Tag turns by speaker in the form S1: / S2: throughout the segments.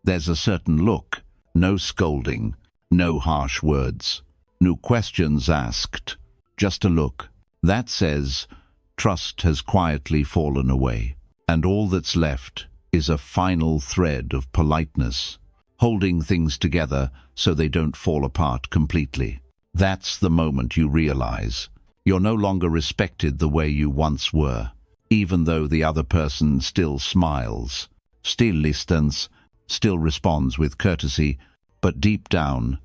S1: There's a certain look, no scolding, no harsh words, no questions asked, just a look. That says trust has quietly fallen away, and all that's left is a final thread of politeness, holding things together so they don't fall apart completely. That's the moment you realize you're no longer respected the way you once were, even though the other person still smiles, still listens, still responds with courtesy, but deep down,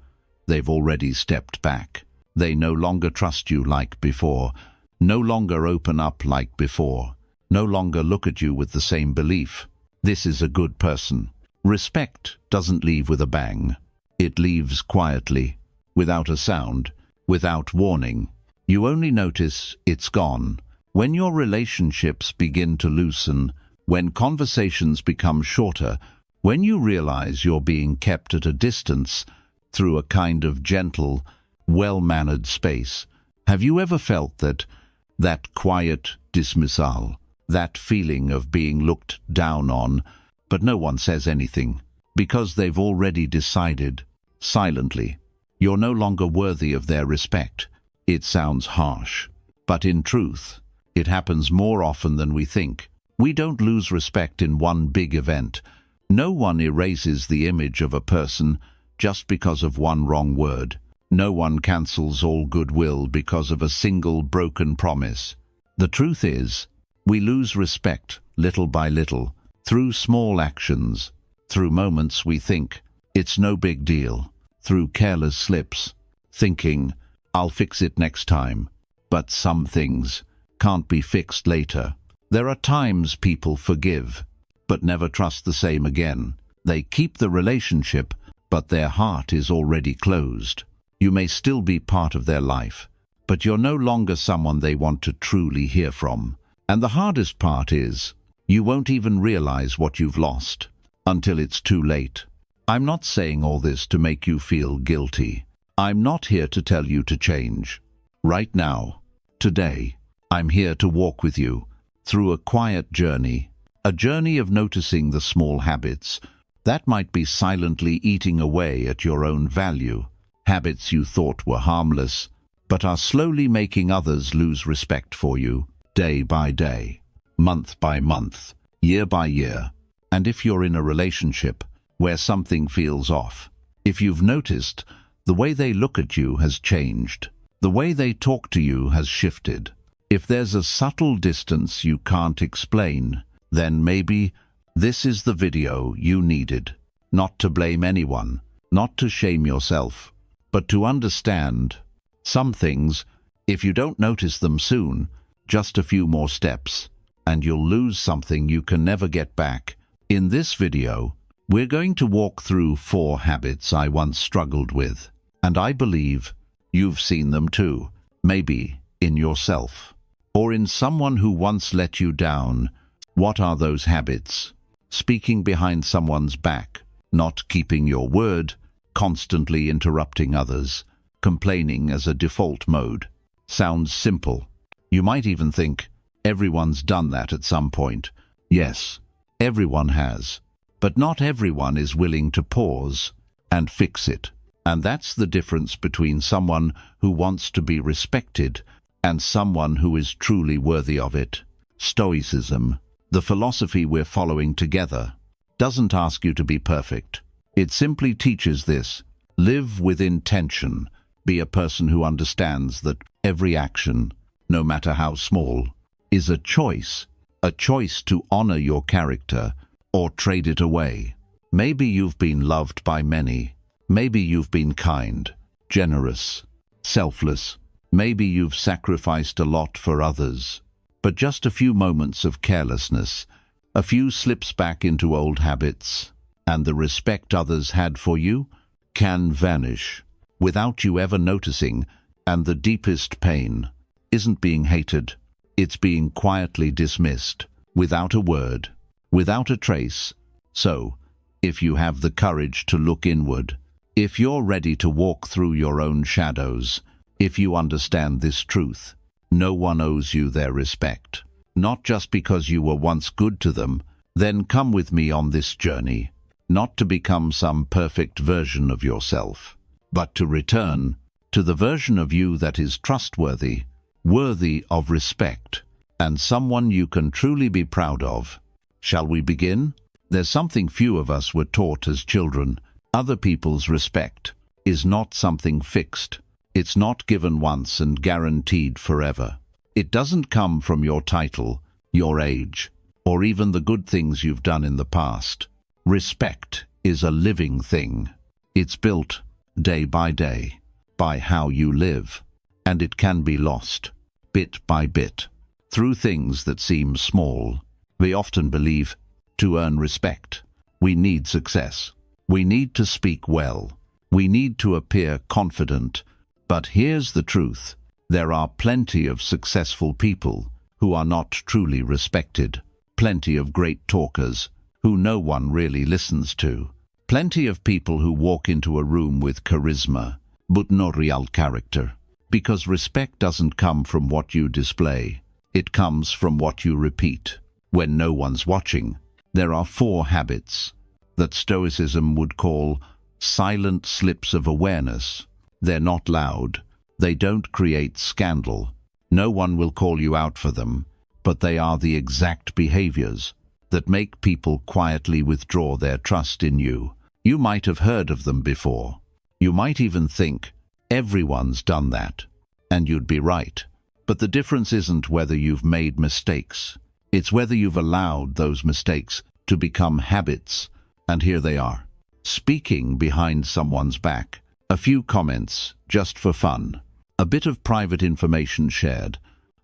S1: they've already stepped back. They no longer trust you like before, no longer open up like before, no longer look at you with the same belief. This is a good person. Respect doesn't leave with a bang. It leaves quietly, without a sound, without warning. You only notice it's gone when your relationships begin to loosen, when conversations become shorter, when you realize you're being kept at a distance through a kind of gentle, well-mannered space. Have you ever felt that quiet dismissal, that feeling of being looked down on, but no one says anything, because they've already decided, silently, you're no longer worthy of their respect? It sounds harsh, but in truth, it happens more often than we think. We don't lose respect in one big event. No one erases the image of a person just because of one wrong word. No one cancels all goodwill because of a single broken promise. The truth is, we lose respect little by little, through small actions, through moments we think it's no big deal, through careless slips, thinking, I'll fix it next time. But some things can't be fixed later. There are times people forgive, but never trust the same again. They keep the relationship, but their heart is already closed. You may still be part of their life, but you're no longer someone they want to truly hear from. And the hardest part is, you won't even realize what you've lost until it's too late. I'm not saying all this to make you feel guilty. I'm not here to tell you to change. Right now, today, I'm here to walk with you through a quiet journey, a journey of noticing the small habits that might be silently eating away at your own value, habits you thought were harmless, but are slowly making others lose respect for you, day by day, month by month, year by year. And if you're in a relationship where something feels off, if you've noticed the way they look at you has changed, the way they talk to you has shifted, if there's a subtle distance you can't explain, then maybe this is the video you needed. Not to blame anyone, not to shame yourself, but to understand some things. If you don't notice them soon, just a few more steps, and you'll lose something you can never get back. In this video, we're going to walk through 4 habits I once struggled with, and I believe you've seen them too, maybe in yourself, or in someone who once let you down. What are those habits? Speaking behind someone's back, not keeping your word, constantly interrupting others, complaining as a default mode. Sounds simple. You might even think, everyone's done that at some point. Yes, everyone has. But not everyone is willing to pause and fix it. And that's the difference between someone who wants to be respected and someone who is truly worthy of it. Stoicism, the philosophy we're following together, doesn't ask you to be perfect. It simply teaches this: live with intention. Be a person who understands that every action, no matter how small, is a choice to honor your character or trade it away. Maybe you've been loved by many. Maybe you've been kind, generous, selfless. Maybe you've sacrificed a lot for others. But just a few moments of carelessness, a few slips back into old habits, and the respect others had for you can vanish without you ever noticing. And the deepest pain isn't being hated, it's being quietly dismissed, without a word, without a trace. So, if you have the courage to look inward, if you're ready to walk through your own shadows, if you understand this truth, no one owes you their respect. Not just because you were once good to them. Then come with me on this journey. not to become some perfect version of yourself, but to return to the version of you that is trustworthy, worthy of respect, and someone you can truly be proud of. Shall we begin? There's something few of us were taught as children. Other people's respect is not something fixed. It's not given once and guaranteed forever. It doesn't come from your title, your age, or even the good things you've done in the past. Respect is a living thing. It's built day by day by how you live, and it can be lost bit by bit through things that seem small. We often believe to earn respect, we need success. We need to speak well. We need to appear confident. But here's the truth. There are plenty of successful people who are not truly respected. Plenty of great talkers who no one really listens to. Plenty of people who walk into a room with charisma, but no real character. Because respect doesn't come from what you display. It comes from what you repeat. When no one's watching, there are 4 habits that Stoicism would call silent slips of awareness. They're not loud. They don't create scandal. No one will call you out for them, but they are the exact behaviors that make people quietly withdraw their trust in you. You might have heard of them before. You might even think, everyone's done that, and you'd be right. But the difference isn't whether you've made mistakes. It's whether you've allowed those mistakes to become habits. And here they are. Speaking behind someone's back. A few comments, just for fun. A bit of private information shared,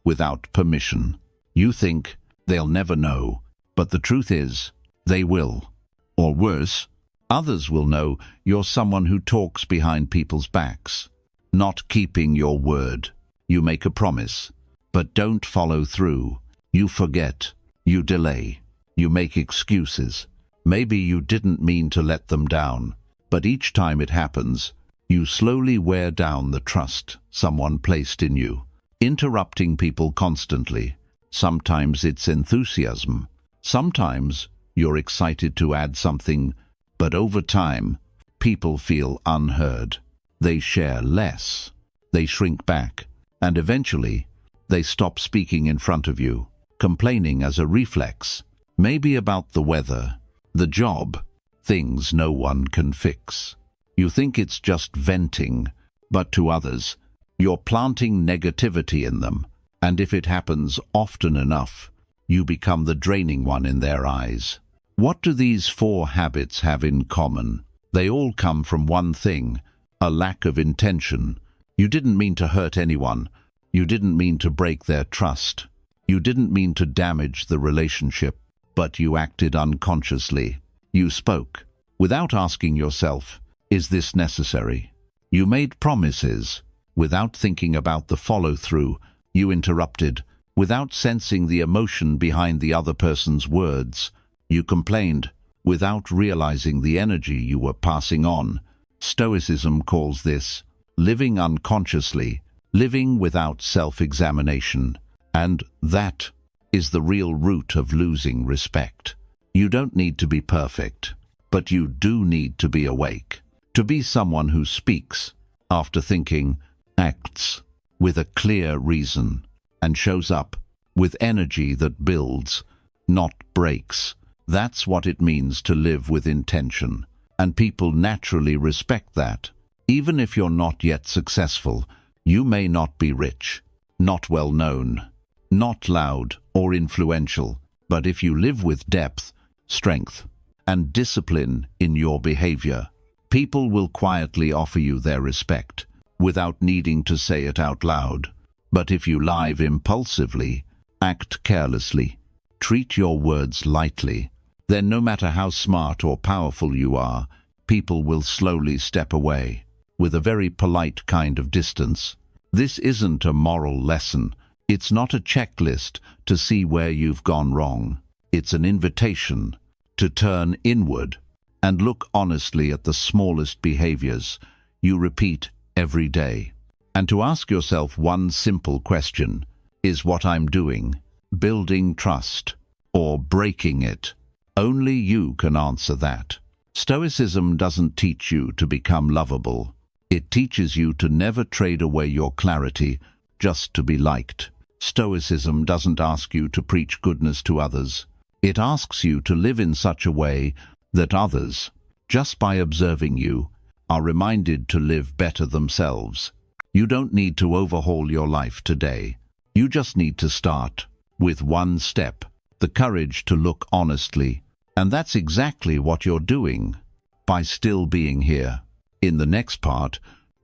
S1: without permission. You think they'll never know, but the truth is, they will. Or worse, others will know you're someone who talks behind people's backs. Not keeping your word. You make a promise, but don't follow through. You forget. You delay. You make excuses. Maybe you didn't mean to let them down, but each time it happens, you slowly wear down the trust someone placed in you. Interrupting people constantly. Sometimes it's enthusiasm. Sometimes you're excited to add something, but over time, people feel unheard. They share less. They shrink back, and eventually, they stop speaking in front of you, complaining as a reflex. Maybe about the weather, the job, things no one can fix. You think it's just venting, but to others, you're planting negativity in them, and if it happens often enough, you become the draining one in their eyes. What do these 4 habits have in common? They all come from one thing, a lack of intention. You didn't mean to hurt anyone. You didn't mean to break their trust. You didn't mean to damage the relationship, but you acted unconsciously. You spoke without asking yourself, is this necessary? You made promises without thinking about the follow-through. You interrupted without sensing the emotion behind the other person's words. You complained without realizing the energy you were passing on. Stoicism calls this living unconsciously, living without self-examination. And that is the real root of losing respect. You don't need to be perfect, but you do need to be awake. To be someone who speaks after thinking, acts with a clear reason, and shows up with energy that builds, not breaks. That's what it means to live with intention. And people naturally respect that. Even if you're not yet successful, you may not be rich, not well known, not loud or influential, but if you live with depth, strength, and discipline in your behavior, people will quietly offer you their respect without needing to say it out loud. But if you lie impulsively, act carelessly, treat your words lightly, then no matter how smart or powerful you are, people will slowly step away with a very polite kind of distance. This isn't a moral lesson. It's not a checklist to see where you've gone wrong. It's an invitation to turn inward and look honestly at the smallest behaviors you repeat every day. And to ask yourself one simple question: is what I'm doing building trust or breaking it? Only you can answer that. Stoicism doesn't teach you to become lovable. It teaches you to never trade away your clarity just to be liked. Stoicism doesn't ask you to preach goodness to others. It asks you to live in such a way that others, just by observing you, are reminded to live better themselves. You don't need to overhaul your life today. You just need to start with one step, the courage to look honestly. And that's exactly what you're doing by still being here. In the next part,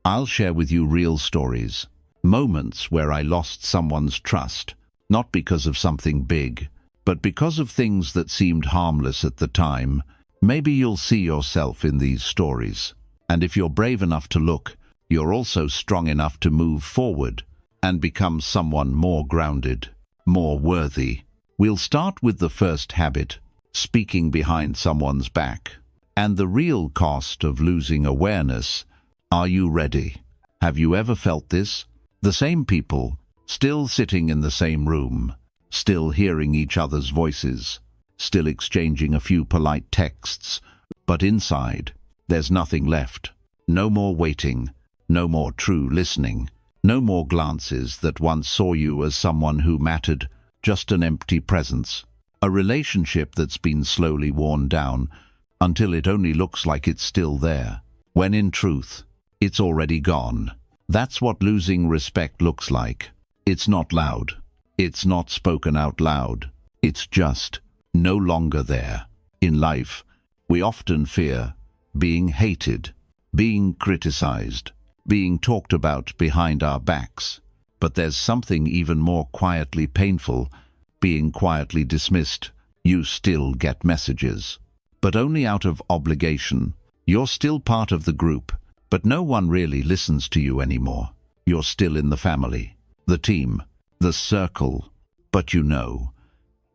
S1: I'll share with you real stories, moments where I lost someone's trust, not because of something big, but because of things that seemed harmless at the time. Maybe you'll see yourself in these stories. And if you're brave enough to look, you're also strong enough to move forward and become someone more grounded, more worthy. We'll start with the first habit, speaking behind someone's back. And the real cost of losing awareness. Are you ready? Have you ever felt this? The same people, still sitting in the same room, still hearing each other's voices, still exchanging a few polite texts, but inside, there's nothing left. No more waiting, no more true listening, no more glances that once saw you as someone who mattered, just an empty presence. A relationship that's been slowly worn down until it only looks like it's still there, when in truth, it's already gone. That's what losing respect looks like. It's not loud. It's not spoken out loud. It's just no longer there. In life, we often fear being hated, being criticized, being talked about behind our backs. But there's something even more quietly painful, being quietly dismissed. You still get messages, but only out of obligation. You're still part of the group, but no one really listens to you anymore. You're still in the family, the team, the circle, but you know,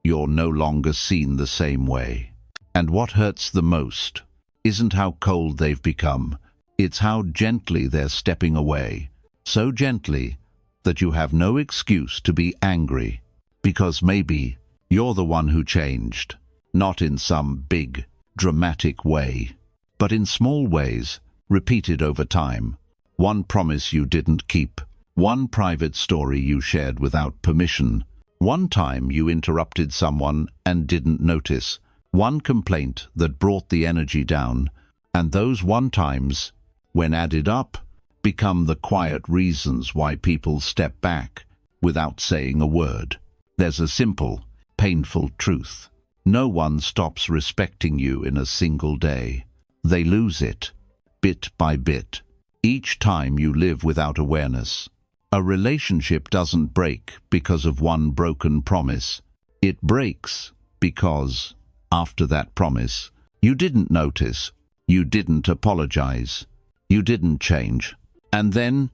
S1: you're no longer seen the same way. And what hurts the most isn't how cold they've become, it's how gently they're stepping away. So gently that you have no excuse to be angry, because maybe you're the one who changed, not in some big, dramatic way, but in small ways, repeated over time. One promise you didn't keep, one private story you shared without permission, one time you interrupted someone and didn't notice, one complaint that brought the energy down, and those one times, when added up, become the quiet reasons why people step back without saying a word. There's a simple, painful truth. No one stops respecting you in a single day. They lose it, bit by bit, each time you live without awareness. A relationship doesn't break because of one broken promise. It breaks because, after that promise, you didn't notice, you didn't apologize, you didn't change. And then,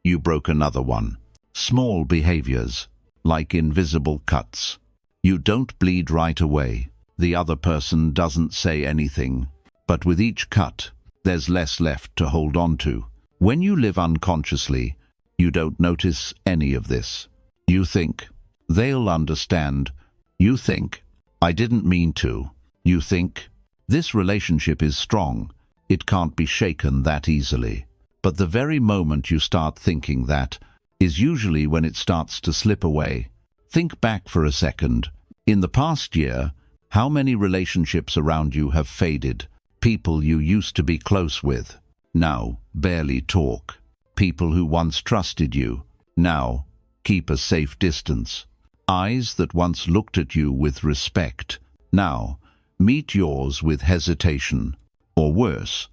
S1: you broke another one. Small behaviors, like invisible cuts. You don't bleed right away. The other person doesn't say anything. But with each cut, there's less left to hold on to. When you live unconsciously, you don't notice any of this. You think, they'll understand. You think, I didn't mean to. You think, this relationship is strong. It can't be shaken that easily. But the very moment you start thinking that is usually when it starts to slip away. Think back for a second. In the past year, how many relationships around you have faded? People you used to be close with, now barely talk. People who once trusted you, now keep a safe distance. Eyes that once looked at you with respect, now meet yours with hesitation, or worse,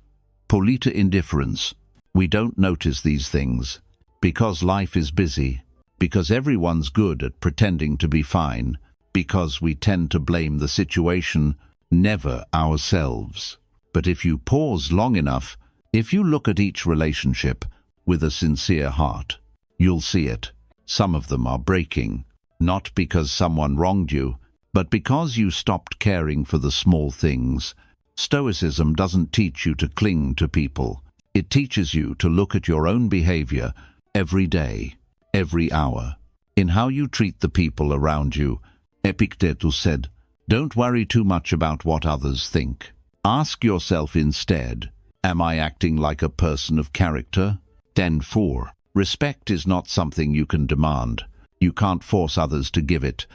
S1: polite indifference. We don't notice these things because life is busy, because everyone's good at pretending to be fine, because we tend to blame the situation, never ourselves. But if you pause long enough, if you look at each relationship with a sincere heart, you'll see it. Some of them are breaking, not because someone wronged you, but because you stopped caring for the small things. Stoicism doesn't teach you to cling to people. It teaches you to look at your own behavior every day, every hour. In how you treat the people around you, Epictetus said, "Don't worry too much about what others think. Ask yourself instead, am I acting like a person of character? 10.4. Respect is not something you can demand. You can't force others to give it.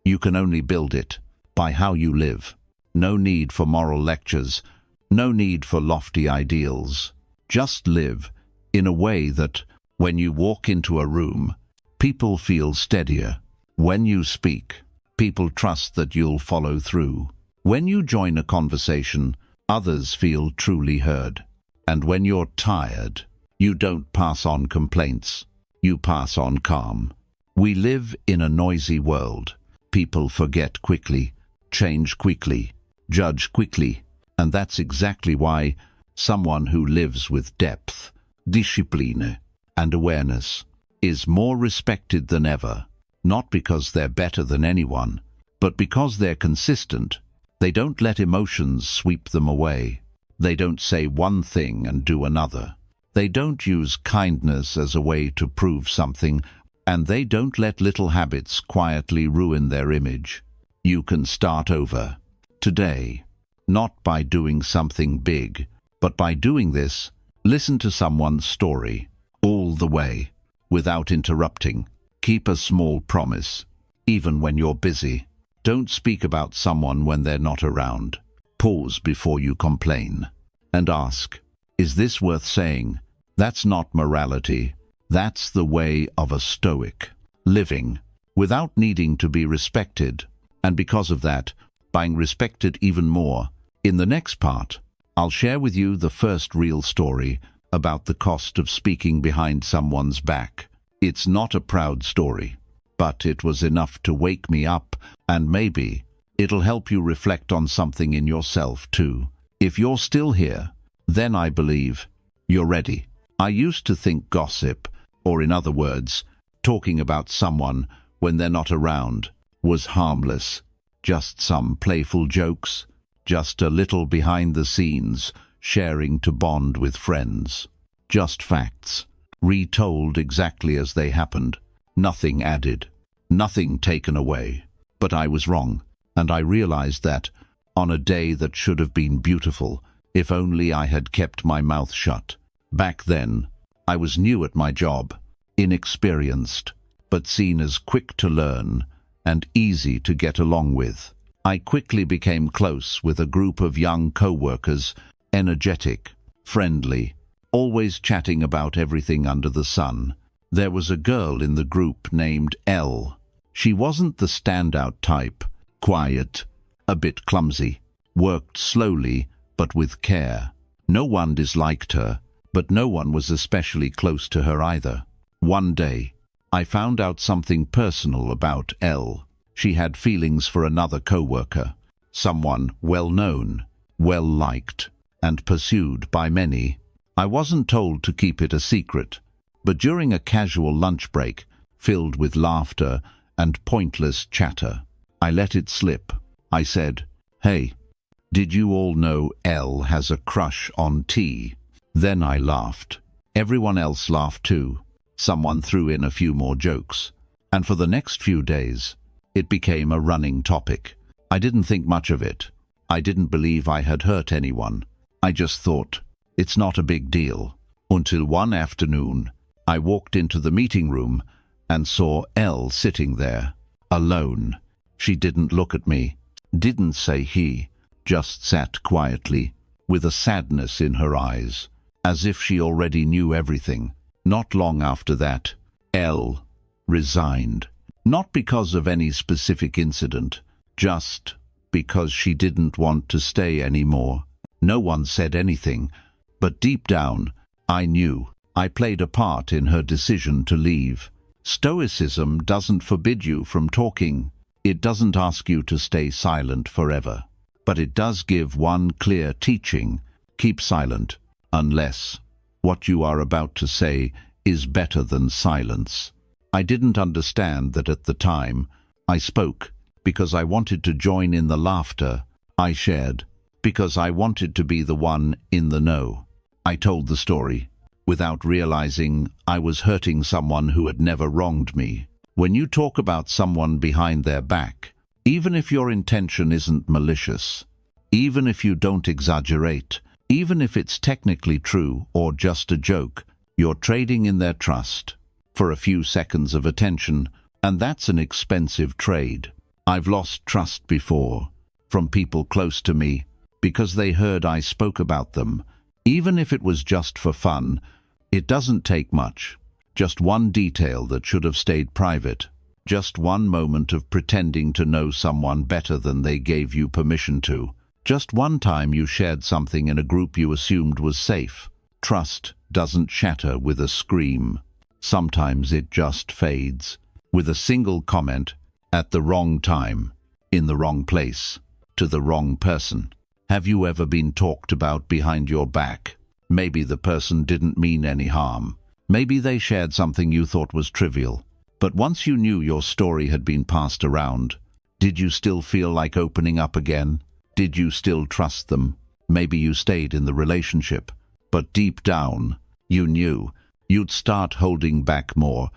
S1: You can only build it by how you live. No need for moral lectures. No need for lofty ideals. Just live in a way that, when you walk into a room, people feel steadier. When you speak, people trust that you'll follow through. When you join a conversation, others feel truly heard. And when you're tired, you don't pass on complaints. You pass on calm. We live in a noisy world. People forget quickly, change quickly, judge quickly. And that's exactly why someone who lives with depth, discipline, and awareness is more respected than ever. Not because they're better than anyone, but because they're consistent. They don't let emotions sweep them away. They don't say one thing and do another. They don't use kindness as a way to prove something, and they don't let little habits quietly ruin their image. You can start over today, not by doing something big, but by doing this. Listen to someone's story all the way, without interrupting. Keep a small promise, even when you're busy. Don't speak about someone when they're not around. Pause before you complain and ask, is this worth saying? That's not morality. That's the way of a Stoic. Living without needing to be respected, and because of that, being respected even more. In the next part, I'll share with you the first real story about the cost of speaking behind someone's back. It's not a proud story, but it was enough to wake me up, and maybe it'll help you reflect on something in yourself too. If you're still here, then I believe you're ready. I used to think gossip, or in other words, talking about someone when they're not around, was harmless. Just some playful jokes, just a little behind the scenes, sharing to bond with friends. Just facts, retold exactly as they happened. Nothing added, nothing taken away. But I was wrong, and I realized that, on a day that should have been beautiful, if only I had kept my mouth shut. Back then, I was new at my job, inexperienced, but seen as quick to learn and easy to get along with. I quickly became close with a group of young co-workers, energetic, friendly, always chatting about everything under the sun. There was a girl in the group named Elle. She wasn't the standout type, quiet, a bit clumsy, worked slowly but with care. No one disliked her, but no one was especially close to her either. One day, I found out something personal about Elle. She had feelings for another co-worker, someone well-known, well-liked, and pursued by many. I wasn't told to keep it a secret, but during a casual lunch break, filled with laughter and pointless chatter, I let it slip. I said, "Hey, did you all know Elle has a crush on T?" Then I laughed. Everyone else laughed too. Someone threw in a few more jokes. And for the next few days, it became a running topic. I didn't think much of it. I didn't believe I had hurt anyone. I just thought, it's not a big deal. Until one afternoon, I walked into the meeting room and saw Elle sitting there, alone. She didn't look at me, didn't say he, just sat quietly, with a sadness in her eyes, as if she already knew everything. Not long after that, Elle resigned. Not because of any specific incident, just because she didn't want to stay anymore. No one said anything, but deep down, I knew. I played a part in her decision to leave. Stoicism doesn't forbid you from talking. It doesn't ask you to stay silent forever. But it does give one clear teaching: keep silent, unless what you are about to say is better than silence. I didn't understand that at the time. I spoke because I wanted to join in the laughter. I shared because I wanted to be the one in the know. I told the story without realizing I was hurting someone who had never wronged me. When you talk about someone behind their back, even if your intention isn't malicious, even if you don't exaggerate, even if it's technically true or just a joke. You're trading in their trust for a few seconds of attention, and that's an expensive trade. I've lost trust before from people close to me because they heard I spoke about them, even if it was just for fun. It doesn't take much. Just one detail that should have stayed private. Just one moment of pretending to know someone better than they gave you permission to. Just one time you shared something in a group you assumed was safe. Trust doesn't shatter with a scream. Sometimes it just fades with a single comment at the wrong time, in the wrong place, to the wrong person. Have you ever been talked about behind your back? Maybe the person didn't mean any harm. Maybe they shared something you thought was trivial. But once you knew your story had been passed around, did you still feel like opening up again? Did you still trust them? Maybe you stayed in the relationship, but deep down, you knew you'd start holding back more,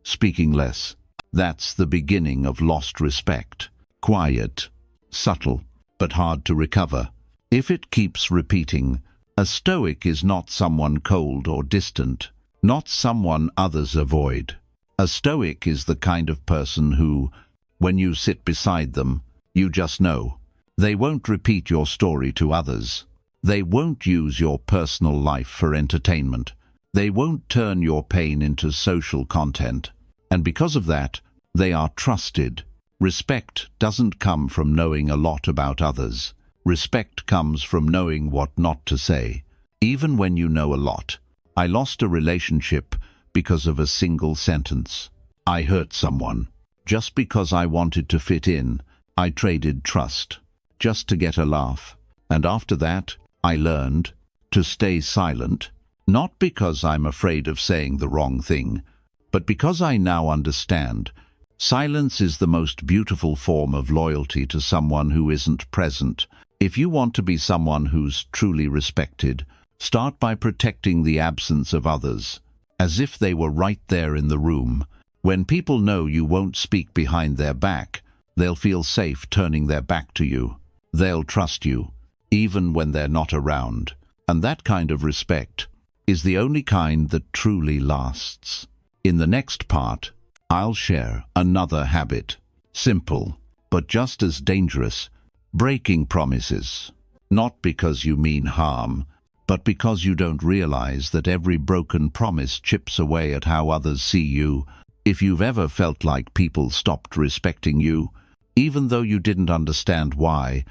S1: speaking less. That's the beginning of lost respect. Quiet, subtle, but hard to recover. If it keeps repeating, a Stoic is not someone cold or distant, not someone others avoid. A Stoic is the kind of person who, when you sit beside them, you just know. They won't repeat your story to others. They won't use your personal life for entertainment. They won't turn your pain into social content. And because of that, they are trusted. Respect doesn't come from knowing a lot about others. Respect comes from knowing what not to say. Even when you know a lot. I lost a relationship because of a single sentence. I hurt someone. Just because I wanted to fit in, I traded trust, just to get a laugh. And after that, I learned to stay silent, not because I'm afraid of saying the wrong thing, but because I now understand. Silence is the most beautiful form of loyalty to someone who isn't present. If you want to be someone who's truly respected, start by protecting the absence of others, as if they were right there in the room. When people know you won't speak behind their back, they'll feel safe turning their back to you. They'll trust you, even when they're not around. And that kind of respect is the only kind that truly lasts. In the next part, I'll share another habit. Simple, but just as dangerous. Breaking promises. Not because you mean harm, but because you don't realize that every broken promise chips away at how others see you. If you've ever felt like people stopped respecting you, even though you didn't understand why,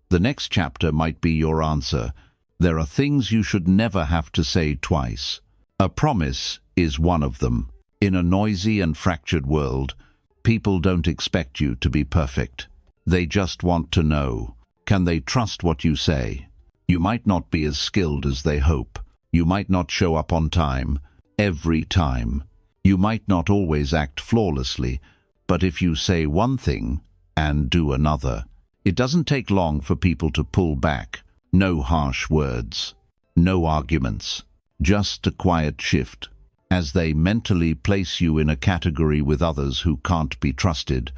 S1: the next chapter might be your answer. There are things you should never have to say twice. A promise is one of them. In a noisy and fractured world, people don't expect you to be perfect. They just want to know, can they trust what you say? You might not be as skilled as they hope. You might not show up on time, every time. You might not always act flawlessly, but if you say one thing and do another, it doesn't take long for people to pull back. No harsh words, no arguments, just a quiet shift. As they mentally place you in a category with others who can't be trusted.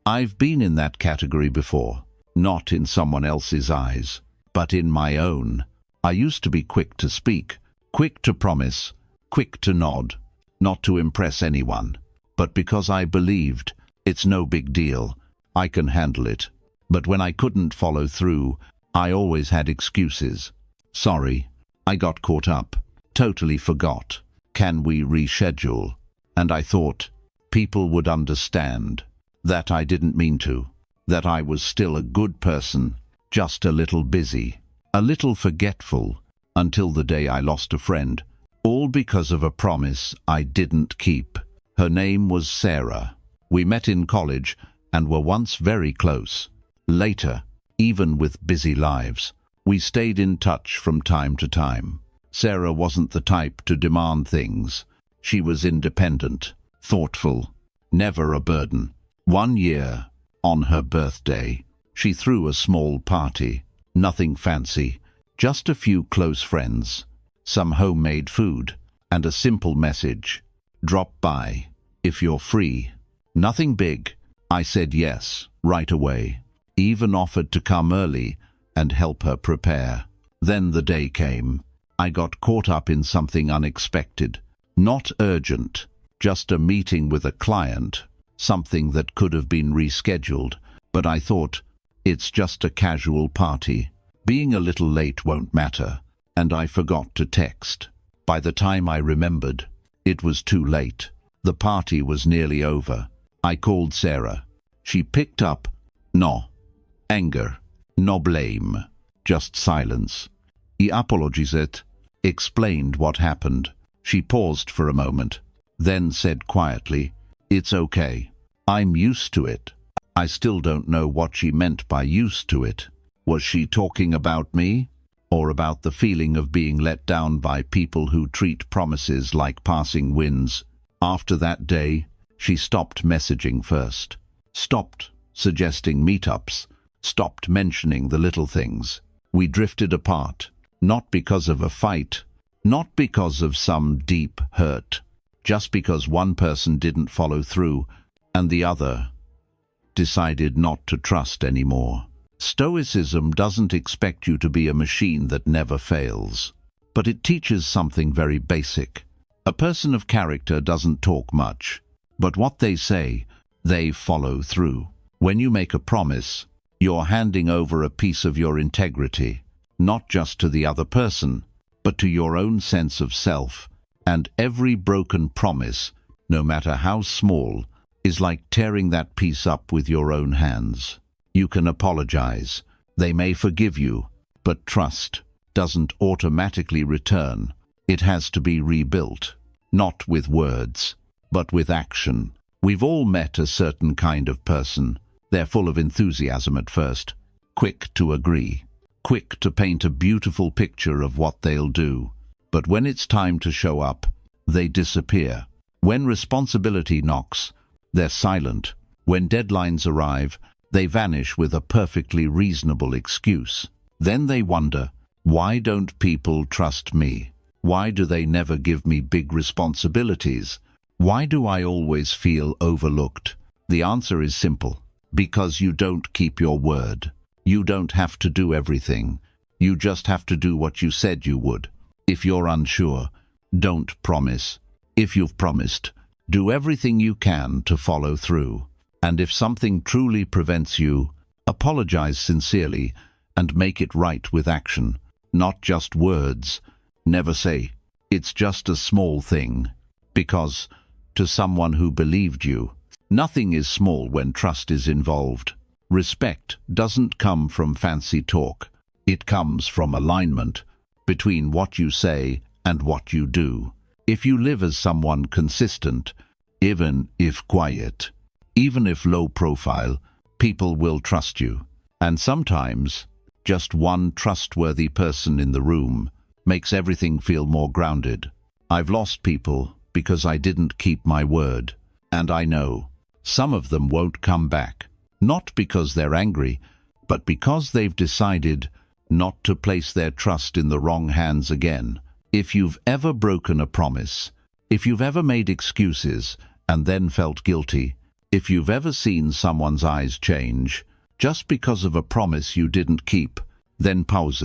S1: I've been in that category before, not in someone else's eyes, but in my own. I used to be quick to speak, quick to promise, quick to nod, not to impress anyone, but because I believed it's no big deal, I can handle it. But when I couldn't follow through, I always had excuses. Sorry, I got caught up, totally forgot. Can we reschedule? And I thought people would understand that I didn't mean to, that I was still a good person, just a little busy, a little forgetful, until the day I lost a friend, all because of a promise I didn't keep. Her name was Sarah. We met in college and were once very close. Later, even with busy lives, we stayed in touch from time to time. Sarah wasn't the type to demand things. She was independent, thoughtful, never a burden. One year, on her birthday, she threw a small party. Nothing fancy, just a few close friends, some homemade food, and a simple message. Drop by, if you're free. Nothing big. I said yes, right away. Even offered to come early and help her prepare. Then the day came. I got caught up in something unexpected. Not urgent, just a meeting with a client, something that could have been rescheduled, but I thought, it's just a casual party. Being a little late won't matter, and I forgot to text. By the time I remembered, it was too late. The party was nearly over. I called Sarah. She picked up. No anger, no blame, just silence. I apologized, explained what happened. She paused for a moment, then said quietly, "It's okay. I'm used to it." I still don't know what she meant by used to it. Was she talking about me? Or about the feeling of being let down by people who treat promises like passing winds? After that day, she stopped messaging first. Stopped suggesting meetups. Stopped mentioning the little things. We drifted apart, not because of a fight, not because of some deep hurt, just because one person didn't follow through and the other decided not to trust anymore. Stoicism doesn't expect you to be a machine that never fails, but it teaches something very basic. A person of character doesn't talk much, but what they say, they follow through. When you make a promise, you're handing over a piece of your integrity, not just to the other person, but to your own sense of self, and every broken promise, no matter how small, is like tearing that piece up with your own hands. You can apologize. They may forgive you, but trust doesn't automatically return. It has to be rebuilt, not with words, but with action. We've all met a certain kind of person. They're full of enthusiasm at first, quick to agree, quick to paint a beautiful picture of what they'll do. But when it's time to show up, they disappear. When responsibility knocks, they're silent. When deadlines arrive, they vanish with a perfectly reasonable excuse. Then they wonder, why don't people trust me? Why do they never give me big responsibilities? Why do I always feel overlooked? The answer is simple. Because you don't keep your word. You don't have to do everything. You just have to do what you said you would. If you're unsure, don't promise. If you've promised, do everything you can to follow through. And if something truly prevents you, apologize sincerely and make it right with action, not just words. Never say, "It's just a small thing," because to someone who believed you, nothing is small when trust is involved. Respect doesn't come from fancy talk. It comes from alignment between what you say and what you do. If you live as someone consistent, even if quiet, even if low profile, people will trust you. And sometimes, just one trustworthy person in the room makes everything feel more grounded. I've lost people because I didn't keep my word, and I know some of them won't come back, not because they're angry, but because they've decided not to place their trust in the wrong hands again. If you've ever broken a promise, if you've ever made excuses and then felt guilty, if you've ever seen someone's eyes change just because of a promise you didn't keep, then pause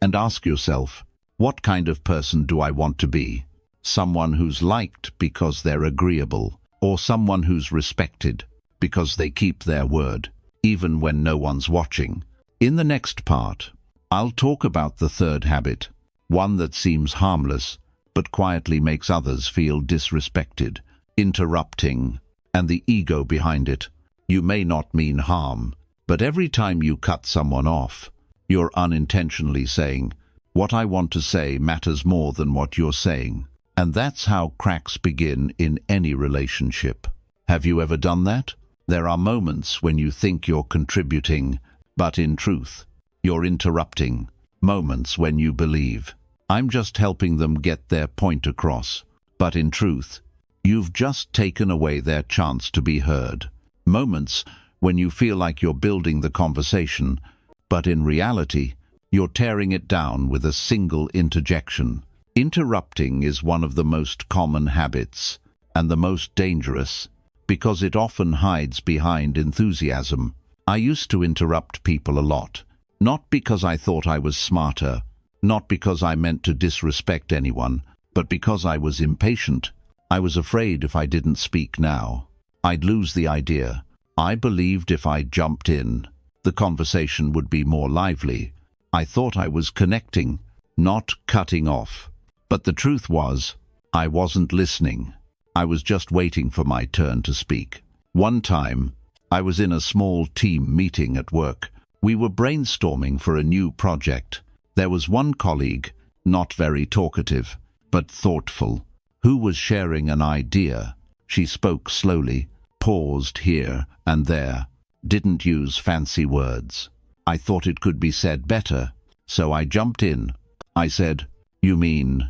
S1: and ask yourself, what kind of person do I want to be? Someone who's liked because they're agreeable, or someone who's respected because they keep their word, even when no one's watching? In the next part, I'll talk about the third habit, one that seems harmless but quietly makes others feel disrespected: interrupting, and the ego behind it. You may not mean harm, but every time you cut someone off, you're unintentionally saying, "What I want to say matters more than what you're saying." And that's how cracks begin in any relationship. Have you ever done that? There are moments when you think you're contributing, but in truth, you're interrupting. Moments when you believe, "I'm just helping them get their point across," but in truth, you've just taken away their chance to be heard. Moments when you feel like you're building the conversation, but in reality, you're tearing it down with a single interjection. Interrupting is one of the most common habits, and the most dangerous, because it often hides behind enthusiasm. I used to interrupt people a lot, Not because I thought I was smarter, not because I meant to disrespect anyone, but because I was impatient. I was afraid if I didn't speak now, I'd lose the idea. I believed if I jumped in, the conversation would be more lively. I thought I was connecting, not cutting off. But the truth was, I wasn't listening. I was just waiting for my turn to speak. One time, I was in a small team meeting at work. We were brainstorming for a new project. There was one colleague, not very talkative, but thoughtful, who was sharing an idea. She spoke slowly, paused here and there, didn't use fancy words. I thought it could be said better, so I jumped in. I said, "You mean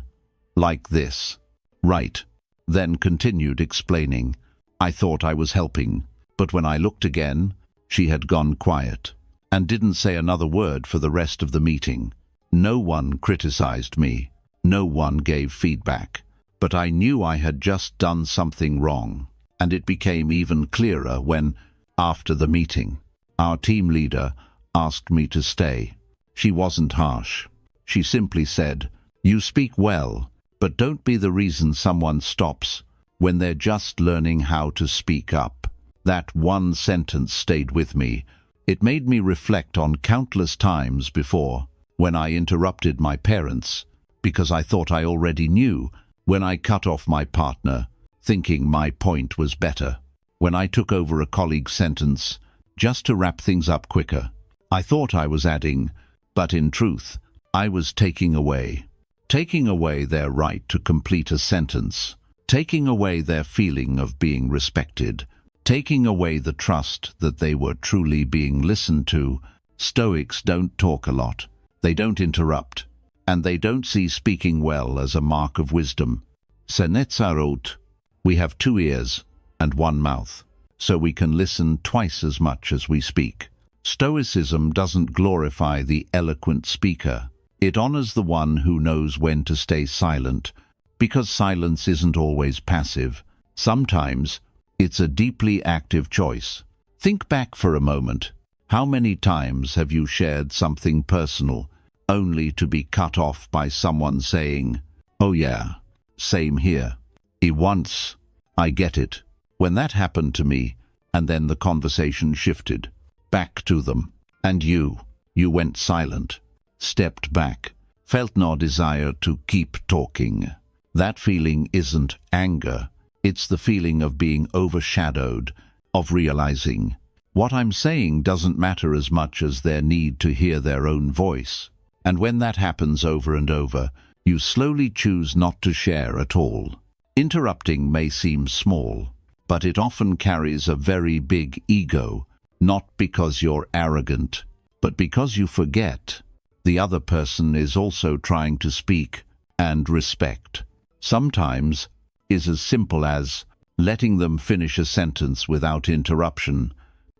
S1: like this?" "Right." Then continued explaining. I thought I was helping, but when I looked again, she had gone quiet and didn't say another word for the rest of the meeting. No one criticized me. No one gave feedback. But I knew I had just done something wrong, and it became even clearer when, after the meeting, our team leader asked me to stay. She wasn't harsh. She simply said, "You speak well, but don't be the reason someone stops when they're just learning how to speak up." That one sentence stayed with me. It made me reflect on countless times before, when I interrupted my parents, because I thought I already knew, when I cut off my partner, thinking my point was better, when I took over a colleague's sentence, just to wrap things up quicker. I thought I was adding, but in truth, I was taking away their right to complete a sentence, taking away their feeling of being respected, taking away the trust that they were truly being listened to. Stoics don't talk a lot. They don't interrupt, and they don't see speaking well as a mark of wisdom. Senetzarot, we have 2 ears and 1 mouth, so we can listen twice as much as we speak. Stoicism doesn't glorify the eloquent speaker. It honors the one who knows when to stay silent, because silence isn't always passive. Sometimes it's a deeply active choice. Think back for a moment. How many times have you shared something personal, only to be cut off by someone saying, "Oh yeah, same here." Once, I get it. When that happened to me, and then the conversation shifted back to them, and you went silent, stepped back, felt no desire to keep talking. That feeling isn't anger. It's the feeling of being overshadowed, of realizing what I'm saying doesn't matter as much as their need to hear their own voice. And when that happens over and over, you slowly choose not to share at all. Interrupting may seem small, but it often carries a very big ego, not because you're arrogant, but because you forget the other person is also trying to speak, and respect sometimes is as simple as letting them finish a sentence without interruption.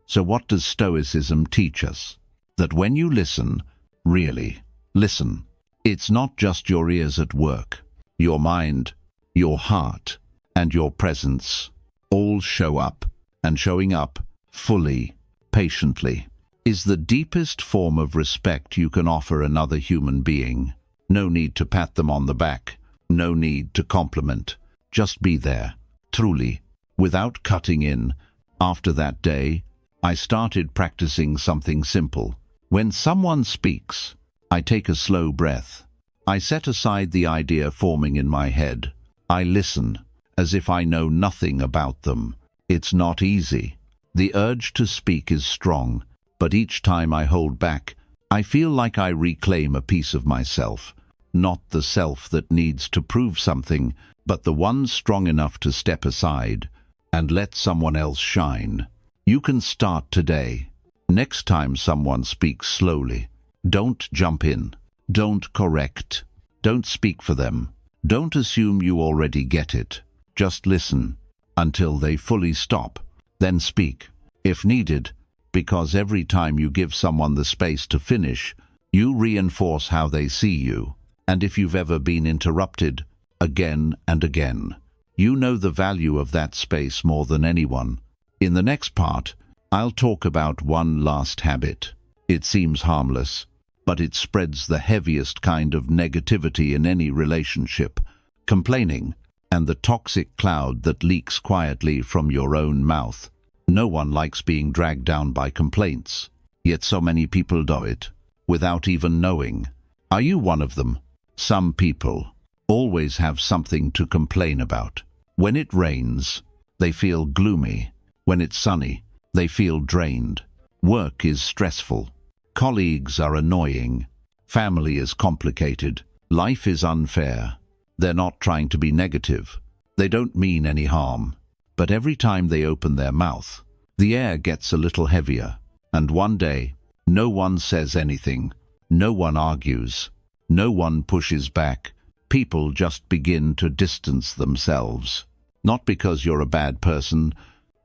S1: So what does Stoicism teach us? That when you listen, really listen, it's not just your ears at work. Your mind, your heart, and your presence all show up, and showing up fully, patiently, is the deepest form of respect you can offer another human being. No need to pat them on the back, no need to compliment. Just be there, truly, without cutting in. After that day, I started practicing something simple. When someone speaks, I take a slow breath. I set aside the idea forming in my head. I listen, as if I know nothing about them. It's not easy. The urge to speak is strong, but each time I hold back, I feel like I reclaim a piece of myself. Not the self that needs to prove something, but the one strong enough to step aside and let someone else shine. You can start today. Next time someone speaks slowly, don't jump in. Don't correct. Don't speak for them. Don't assume you already get it. Just listen until they fully stop. Then speak, if needed, because every time you give someone the space to finish, you reinforce how they see you. And if you've ever been interrupted again and again, you know the value of that space more than anyone. In the next part, I'll talk about one last habit. It seems harmless, but it spreads the heaviest kind of negativity in any relationship. Complaining, and the toxic cloud that leaks quietly from your own mouth. No one likes being dragged down by complaints, yet so many people do it, without even knowing. Are you one of them? Some people always have something to complain about. When it rains, they feel gloomy. When it's sunny, they feel drained. Work is stressful. Colleagues are annoying. Family is complicated. Life is unfair. They're not trying to be negative. They don't mean any harm. But every time they open their mouth, the air gets a little heavier. And one day, no one says anything. No one argues. No one pushes back. People just begin to distance themselves. Not because you're a bad person,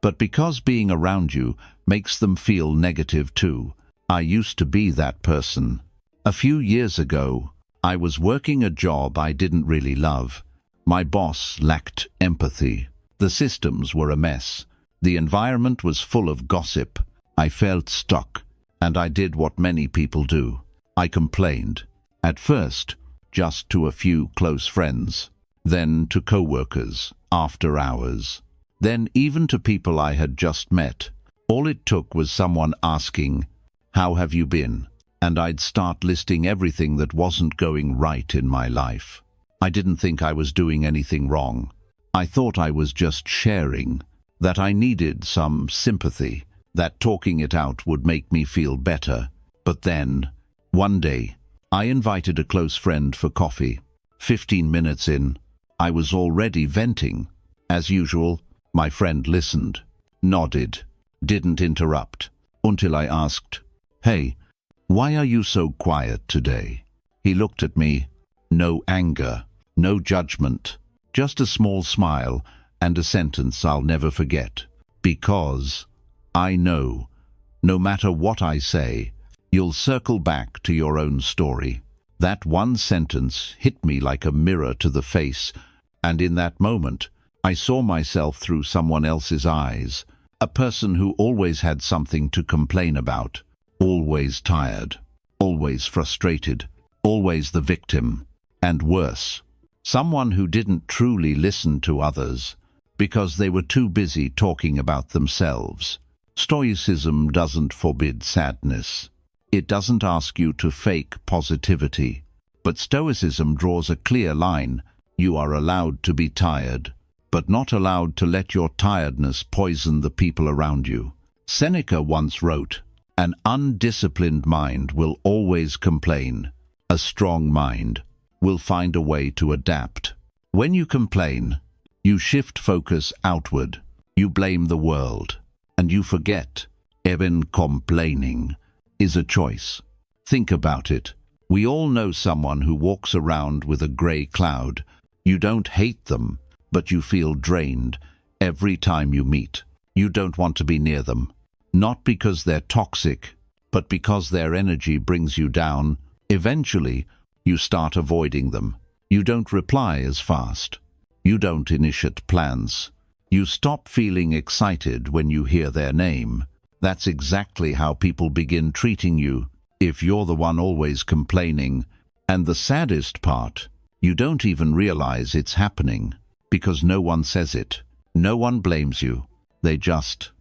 S1: but because being around you makes them feel negative too. I used to be that person. A few years ago, I was working a job I didn't really love. My boss lacked empathy. The systems were a mess. The environment was full of gossip. I felt stuck, and I did what many people do. I complained. At first, just to a few close friends. Then to coworkers, after hours. Then even to people I had just met. All it took was someone asking, "How have you been?" And I'd start listing everything that wasn't going right in my life. I didn't think I was doing anything wrong. I thought I was just sharing, that I needed some sympathy, that talking it out would make me feel better. But then, one day, I invited a close friend for coffee. 15 minutes in, I was already venting. As usual, my friend listened, nodded, didn't interrupt, until I asked, "Hey, why are you so quiet today?" He looked at me, no anger, no judgment, just a small smile and a sentence I'll never forget. "Because I know, no matter what I say, you'll circle back to your own story." That one sentence hit me like a mirror to the face, and in that moment, I saw myself through someone else's eyes, a person who always had something to complain about, always tired, always frustrated, always the victim, and worse, someone who didn't truly listen to others because they were too busy talking about themselves. Stoicism doesn't forbid sadness. It doesn't ask you to fake positivity. But Stoicism draws a clear line. You are allowed to be tired, but not allowed to let your tiredness poison the people around you. Seneca once wrote, "An undisciplined mind will always complain. A strong mind will find a way to adapt." When you complain, you shift focus outward. You blame the world, and you forget, even complaining is a choice. Think about it. We all know someone who walks around with a grey cloud. You don't hate them, but you feel drained every time you meet. You don't want to be near them. Not because they're toxic, but because their energy brings you down. Eventually, you start avoiding them. You don't reply as fast. You don't initiate plans. You stop feeling excited when you hear their name. That's exactly how people begin treating you, if you're the one always complaining. And the saddest part, you don't even realize it's happening, because no one says it. No one blames you. They just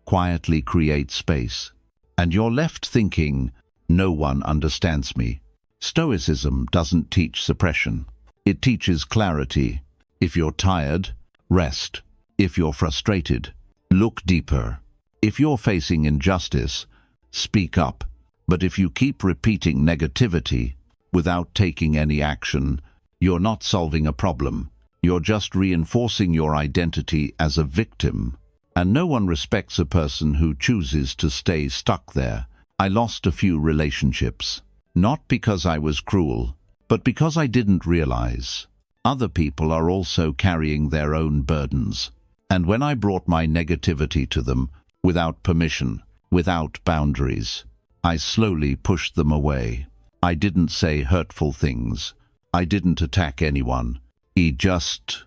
S1: quietly create space. And you're left thinking, no one understands me. Stoicism doesn't teach suppression. It teaches clarity. If you're tired, rest. If you're frustrated, look deeper. If you're facing injustice, speak up. But if you keep repeating negativity without taking any action, you're not solving a problem. You're just reinforcing your identity as a victim. And no one respects a person who chooses to stay stuck there. I lost a few relationships, not because I was cruel, but because I didn't realize other people are also carrying their own burdens. And when I brought my negativity to them, without permission, without boundaries, I slowly pushed them away. I didn't say hurtful things. I didn't attack anyone. I just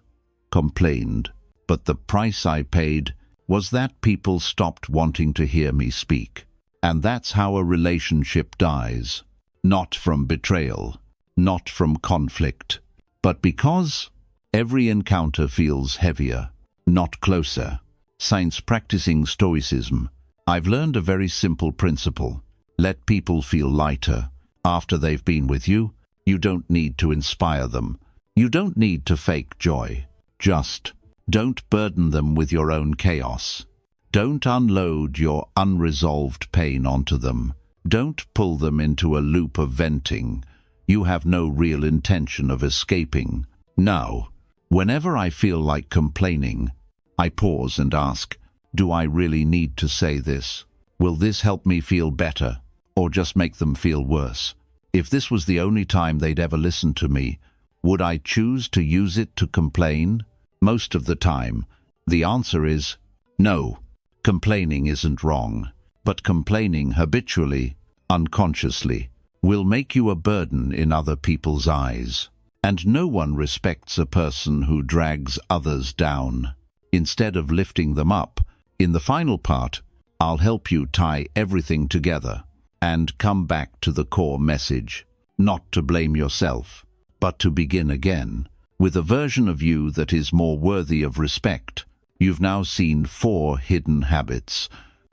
S1: complained. But the price I paid was that people stopped wanting to hear me speak. And that's how a relationship dies. Not from betrayal, not from conflict, but because every encounter feels heavier, not closer. Since practicing Stoicism, I've learned a very simple principle. Let people feel lighter. After they've been with you, you don't need to inspire them. You don't need to fake joy. Just don't burden them with your own chaos. Don't unload your unresolved pain onto them. Don't pull them into a loop of venting. You have no real intention of escaping. Now, whenever I feel like complaining, I pause and ask, do I really need to say this? Will this help me feel better, or just make them feel worse? If this was the only time they'd ever listen to me, would I choose to use it to complain? Most of the time, the answer is no. Complaining isn't wrong, but complaining habitually, unconsciously, will make you a burden in other people's eyes. And no one respects a person who drags others down. Instead of lifting them up, in the final part, I'll help you tie everything together and come back to the core message, not to blame yourself, but to begin again, with a version of you that is more worthy of respect. You've now seen 4 hidden habits.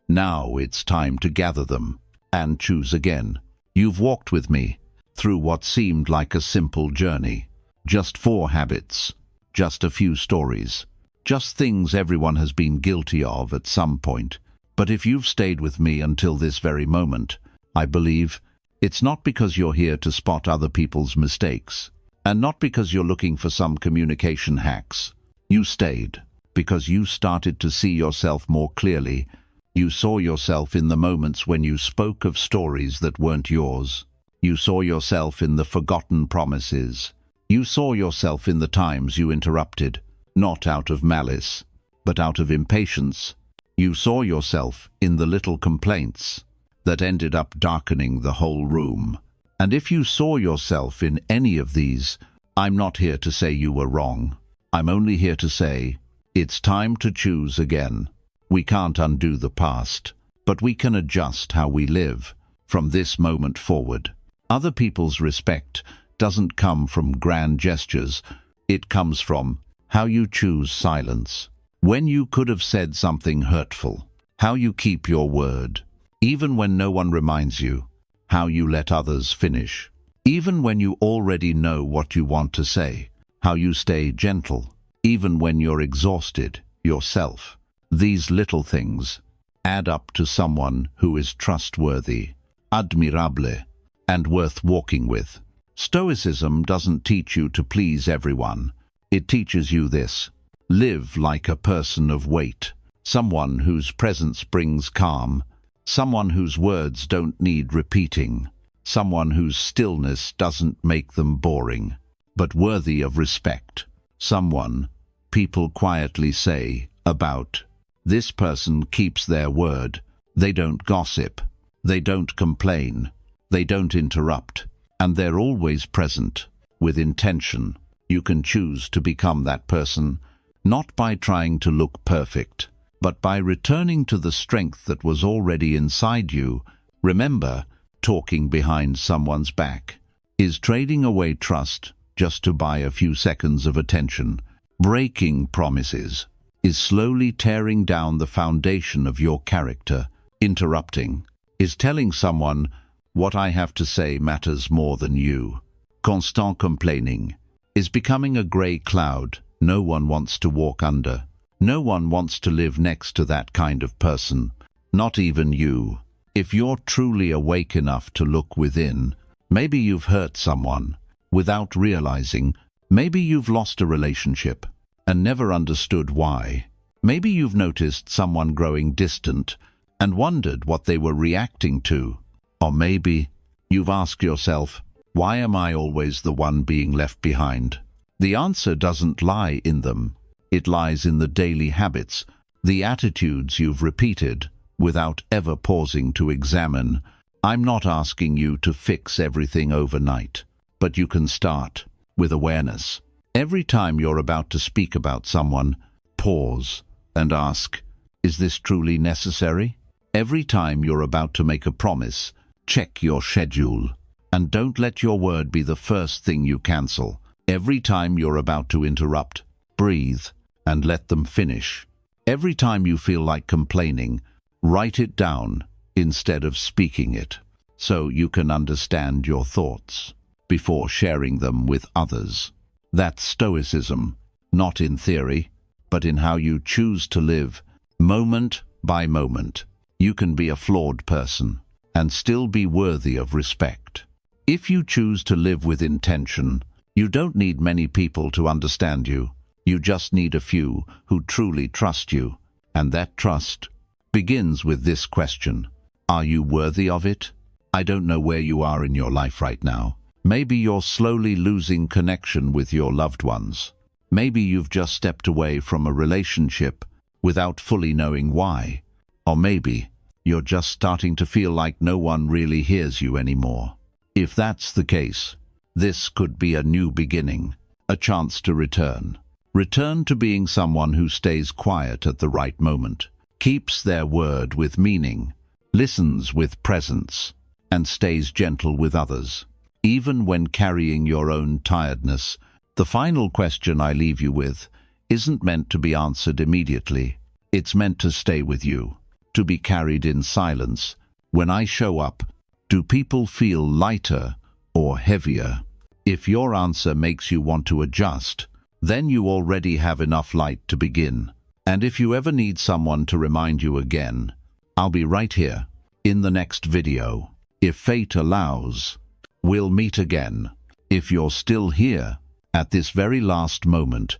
S1: Now it's time to gather them and choose again. You've walked with me through what seemed like a simple journey. Just 4 habits, just a few stories, just things everyone has been guilty of at some point. But if you've stayed with me until this very moment, I believe it's not because you're here to spot other people's mistakes, and not because you're looking for some communication hacks. You stayed because you started to see yourself more clearly. You saw yourself in the moments when you spoke of stories that weren't yours. You saw yourself in the forgotten promises. You saw yourself in the times you interrupted, not out of malice, but out of impatience. You saw yourself in the little complaints that ended up darkening the whole room. And if you saw yourself in any of these, I'm not here to say you were wrong. I'm only here to say, it's time to choose again. We can't undo the past, but we can adjust how we live from this moment forward. Other people's respect doesn't come from grand gestures. It comes from how you choose silence. When you could have said something hurtful, how you keep your word, even when no one reminds you, how you let others finish, even when you already know what you want to say, how you stay gentle, even when you're exhausted yourself. These little things add up to someone who is trustworthy, admirable, and worth walking with. Stoicism doesn't teach you to please everyone. It teaches you this: live like a person of weight, someone whose presence brings calm, someone whose words don't need repeating, someone whose stillness doesn't make them boring, but worthy of respect. Someone people quietly say about, this person keeps their word. They don't gossip, they don't complain, they don't interrupt, and they're always present, with intention. You can choose to become that person, not by trying to look perfect, but by returning to the strength that was already inside you. Remember, talking behind someone's back is trading away trust just to buy a few seconds of attention. Breaking promises is slowly tearing down the foundation of your character. Interrupting is telling someone, what I have to say matters more than you. Constant complaining is becoming a grey cloud no one wants to walk under. No one wants to live next to that kind of person, not even you. If you're truly awake enough to look within, maybe you've hurt someone without realizing. Maybe you've lost a relationship and never understood why. Maybe you've noticed someone growing distant and wondered what they were reacting to. Or maybe you've asked yourself, why am I always the one being left behind? The answer doesn't lie in them. It lies in the daily habits, the attitudes you've repeated without ever pausing to examine. I'm not asking you to fix everything overnight, but you can start with awareness. Every time you're about to speak about someone, pause and ask, is this truly necessary? Every time you're about to make a promise, check your schedule. And don't let your word be the first thing you cancel. Every time you're about to interrupt, breathe and let them finish. Every time you feel like complaining, write it down instead of speaking it, so you can understand your thoughts before sharing them with others. That's Stoicism, not in theory, but in how you choose to live, moment by moment. You can be a flawed person and still be worthy of respect. If you choose to live with intention, you don't need many people to understand you. You just need a few who truly trust you. And that trust begins with this question: are you worthy of it? I don't know where you are in your life right now. Maybe you're slowly losing connection with your loved ones. Maybe you've just stepped away from a relationship without fully knowing why. Or maybe you're just starting to feel like no one really hears you anymore. If that's the case, this could be a new beginning, a chance to return. Return to being someone who stays quiet at the right moment, keeps their word with meaning, listens with presence, and stays gentle with others, even when carrying your own tiredness. The final question I leave you with isn't meant to be answered immediately. It's meant to stay with you, to be carried in silence. When I show up, do people feel lighter or heavier? If your answer makes you want to adjust, then you already have enough light to begin. And if you ever need someone to remind you again, I'll be right here in the next video. If fate allows, we'll meet again. If you're still here at this very last moment,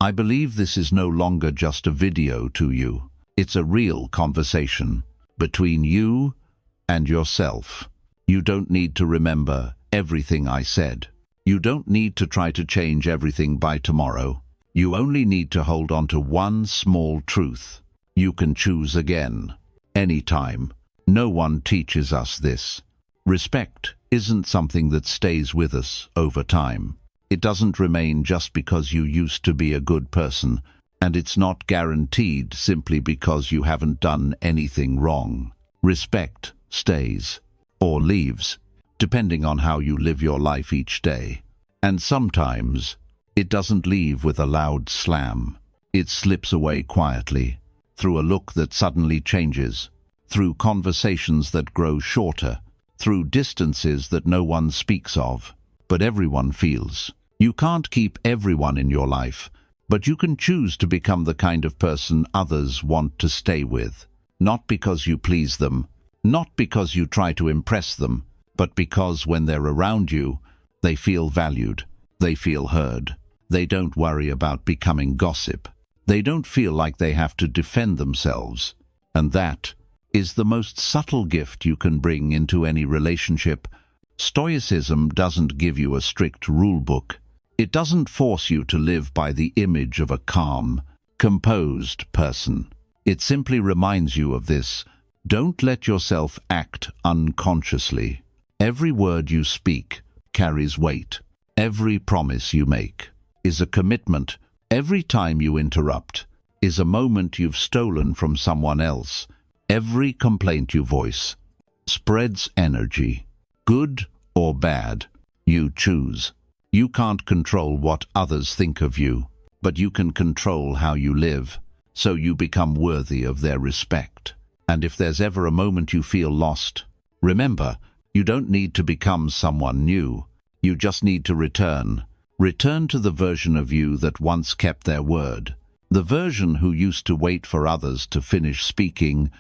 S1: I believe this is no longer just a video to you. It's a real conversation between you and yourself. You don't need to remember everything I said. You don't need to try to change everything by tomorrow. You only need to hold on to one small truth. You can choose again, anytime. No one teaches us this. Respect isn't something that stays with us over time. It doesn't remain just because you used to be a good person, and it's not guaranteed simply because you haven't done anything wrong. Respect stays or leaves, depending on how you live your life each day. And sometimes it doesn't leave with a loud slam. It slips away quietly, through a look that suddenly changes, through conversations that grow shorter, through distances that no one speaks of, but everyone feels. You can't keep everyone in your life, but you can choose to become the kind of person others want to stay with. Not because you please them, not because you try to impress them, but because when they're around you, they feel valued, they feel heard. They don't worry about becoming gossip. They don't feel like they have to defend themselves. And that is the most subtle gift you can bring into any relationship. Stoicism doesn't give you a strict rule book. It doesn't force you to live by the image of a calm, composed person. It simply reminds you of this: don't let yourself act unconsciously. Every word you speak carries weight. Every promise you make is a commitment. Every time you interrupt is a moment you've stolen from someone else. Every complaint you voice spreads energy. Good or bad, you choose. You can't control what others think of you, but you can control how you live, so you become worthy of their respect. And if there's ever a moment you feel lost, remember, you don't need to become someone new. You just need to return. Return to the version of you that once kept their word. The version who used to wait for others to finish speaking,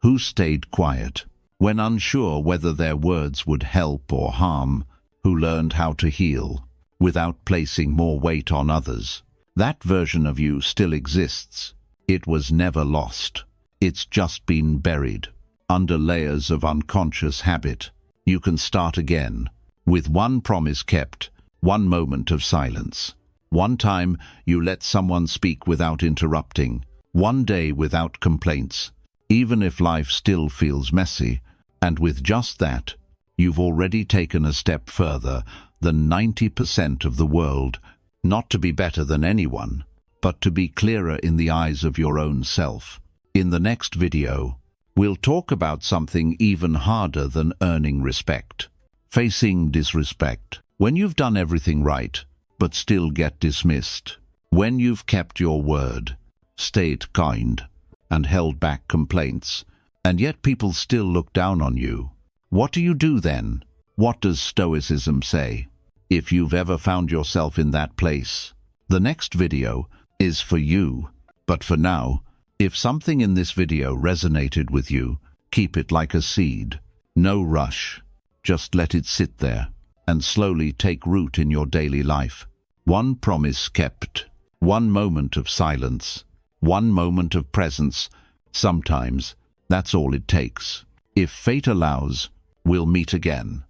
S1: who stayed quiet when unsure whether their words would help or harm, who learned how to heal without placing more weight on others. That version of you still exists. It was never lost. It's just been buried under layers of unconscious habit. You can start again, with one promise kept, one moment of silence. One time you let someone speak without interrupting, one day without complaints, even if life still feels messy. And with just that, you've already taken a step further than 90% of the world. Not to be better than anyone, but to be clearer in the eyes of your own self. In the next video, we'll talk about something even harder than earning respect. Facing disrespect. When you've done everything right, but still get dismissed. When you've kept your word, stayed kind, and held back complaints, and yet people still look down on you. What do you do then? What does Stoicism say? If you've ever found yourself in that place, the next video is for you. But for now, if something in this video resonated with you, keep it like a seed. No rush. Just let it sit there and slowly take root in your daily life. One promise kept, one moment of silence, one moment of presence. Sometimes that's all it takes. If fate allows, we'll meet again.